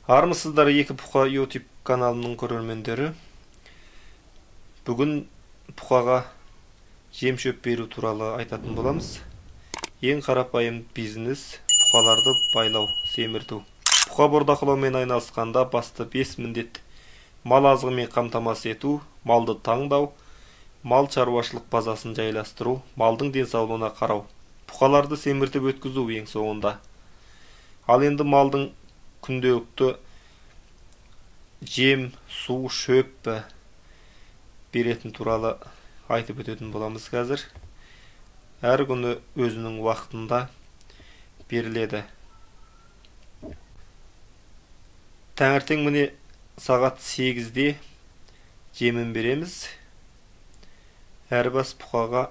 Армысыздар екі Пуха YouTube каналының көрермендері. Бүгін Пухаға жем-шөп беру туралы айтатын боламыз. Ең қарапайым бизнес пухаларды байлау, семірту. Пуха бордақылаумен айналысқанда басты 5 міндет: мал азығымен қамтамасыз ету, малды таңдау, мал шаруашылық базасын жайластыру, малдың денсаулығына қарау. Пухаларды семіртіп өткізу ең соңында. Ал енді малдың күнделікті жем, су, шөп беретін туралы айтып өтетін боламыз қазір. Әр күні өзінің уақытында беріледі. Таңертең міне сағат 8-де жемін береміз. Әр бас пухаға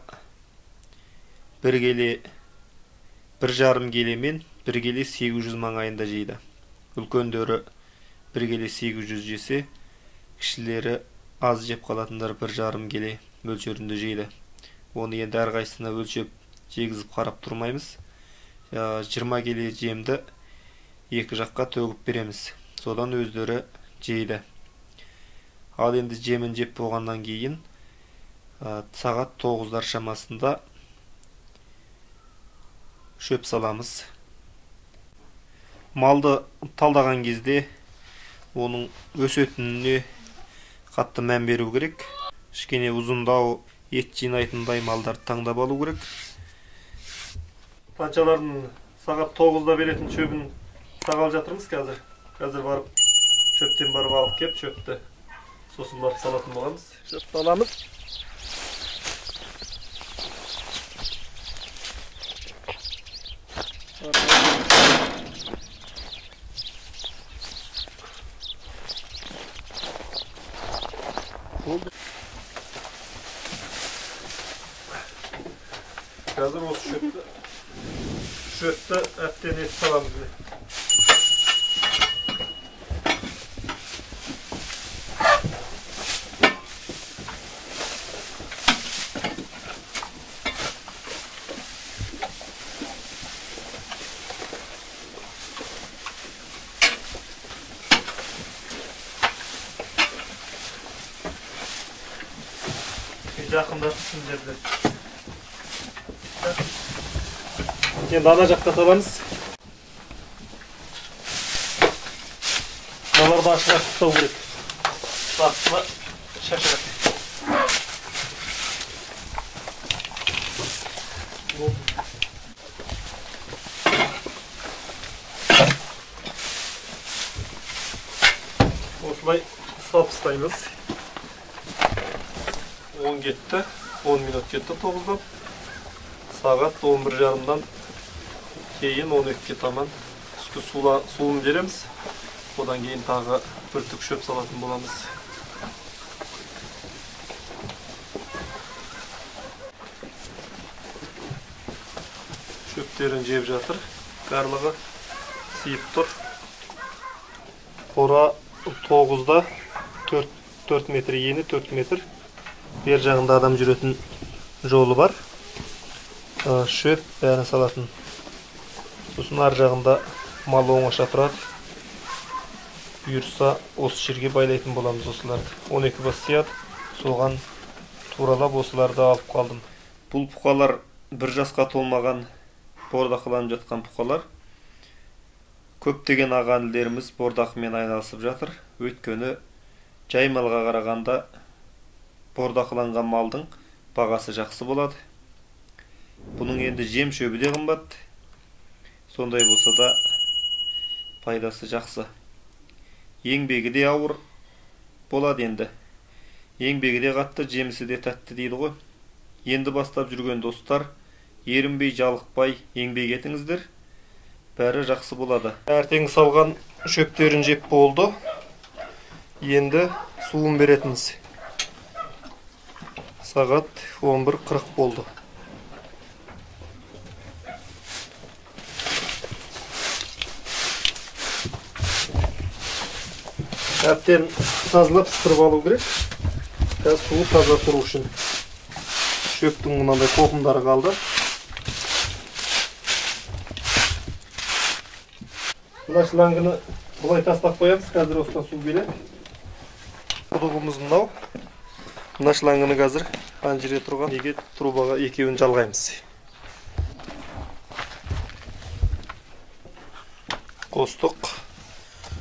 1,5 келемен 1 келе 800 маңайында жейді. Үлкендері 1,8 жесе, кішілері аз жеп қалатындар 1,5 келе мөлшерінде жейді. Оны енді әрқайсысына өлшеп жегізіп қарап тұрмаймыз. 20 келе жемді екі жаққа төгіп береміз. Содан өздері жейді. Ал енді жемін жеп болғаннан кейін сағат 9-дар шамасында шөп саламыз. Малды талдаған кезде оның өсетініне қатты мән беру керек. Кішкене ұзындау, ет жинайтындай малдарды таңдап алу керек. Панчалардың сағат 9-да беретін шөбін сағал жатырмыз қазір. Қазір барып шөптен барып алып кеп, шөпті сосын барып салатын боламыз. Шөпті аламыз. Қазір осы шөпті әптен ет саламыз. Жақында түсін жерде. Енді ана жақта саламыз. Мыналарды ашыға тұтау керек. Астына шашырап. Осылай сап ұстаймыз. 10 кетті, 10 минут кетті 9-дан. Сағат 11:30-дан кейін 12-ге таман түскі суын береміз. Одан кейін тағы бір түк шөп салатын боламыз. Шөптерін жеп жатыр. Барлығы сиып тұр. Қора 9-да 4 метр ені, 4 метр. Бер жағында адам жүретін жолы бар. Шөп бәрін салатын. Сосын ар жағында мал оңаша тұрады. Бұйырса осы жерге байлайтын боламыз осыларды. 12 бас сияды. Соған туралап осыларды алып қалдым. Бұл пухалар 1 жасқа толмаған бордақыланып жатқан пухалар. Көптеген аға-інілеріміз бордақымен айналысып жатыр. Өйткені жай малға қарағанда бордақыланған малдың бағасы жақсы болады. Бұның енді жем шөбі де қымбат. Сондай болса да пайдасы жақсы. Еңбегі де ауыр болады енді. Еңбегі де қатты, жемісі де тәтті дейді ғой. Енді бастап жүрген достар, ерінбей, жалықпай еңбек етіңіздер. Бәрі жақсы болады. Ертең салған шөптерін жеп болды. Енді суын беретініз. Сағат 11:40 болды. Әптен тазалап сыпырып алу керек. Қазір суы таза тұру үшін. Шөптің мынандай қоқымдары қалды. Мына шлангыны Бұлай тастап қоямыз, қазір осыдан су келеді. Құдығымыз мынау. Мына шлангыны қазір анжире тұрған неге трубаға екеуін жалғаймыз. Қостық.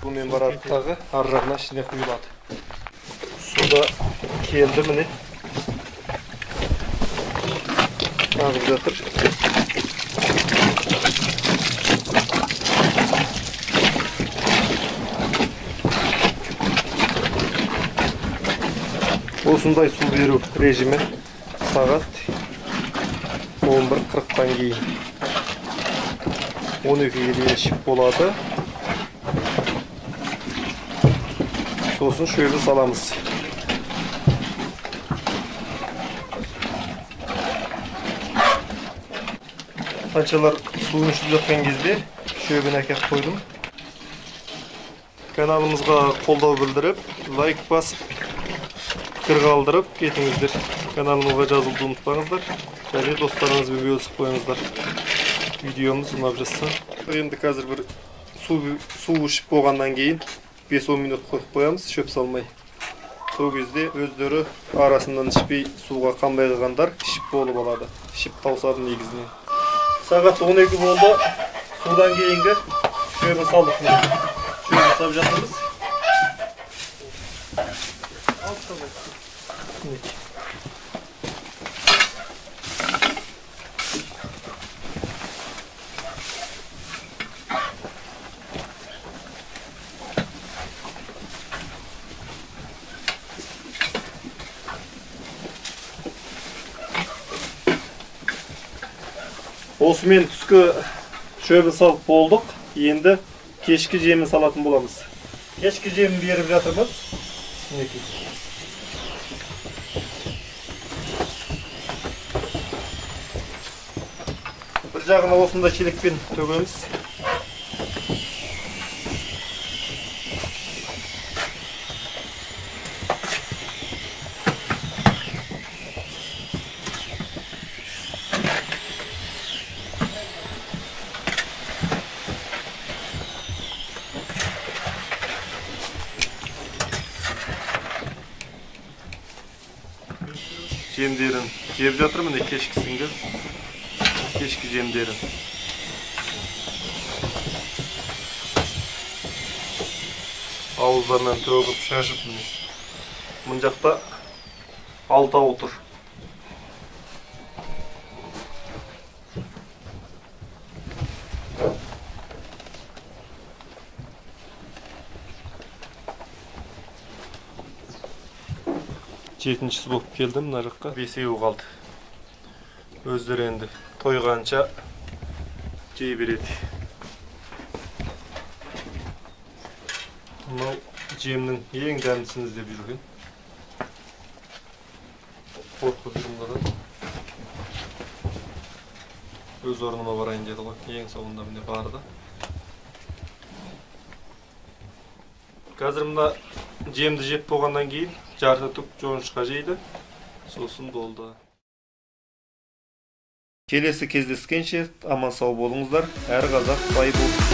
Бұмен барады тағы ар жағына ішіне құйылады. Суда келді міне. Ағып жатыр. Осындай су беру режимі сағат 11:40-тан кейін 12-ге дейін ішіп болады. Сосын шөбі саламыз. Қаншалар суын ішіп жатқан кезде шөбін әкеп қойдым. Каналымызға қолдау білдіріп, лайк басып, пікір қалдырып кетіңіздер. Каналымызға жазылуды ұмытпаңыздар. Және достарыңызбен бөлісіп қойыңыздар. Видеомыз ұнап жатса. Енді қазір бір су ішіп болғаннан кейін 5-10 минут қойып қоямыз, шөп салмай. Сол кезде өздері арасынан ішпей суға қанбай қалғандар ішіп болып алады. Ішіп таусады негізінен. Сағат 12 болды. Судан кейінгі шөбі салдық. Шөбі сап жатырмыз. Осымен түскі шөбі салып болдық. Енді кешкі жемін салатын боламыз. Кешкі жемін беріп жатырмыз. Бір жағына осында шелекпен төгеміз. Жемдерін жеп жатыр, міне кешкісінгі кешкі жемдерін. Ауыздарынан төгіп шашып, міне. Мұн жақта 6 отыр. Жетіншісі болып келдім мына жаққа. 5-еу қалды. Өздері енді тойғанша жей береді. Мынау жемнің ең дәмдісін іздеп жүрген. Қорқып жүрмін қадан. Өз орныма барайын деді ғой. Ең соңында міне барды. Қазір мына жемді жеп болғаннан кейін жарты түк жоңышқа жейді. Сосын болды. Келесі кездескенше аман сау болыңыздар. Әр қазақ бай болсын.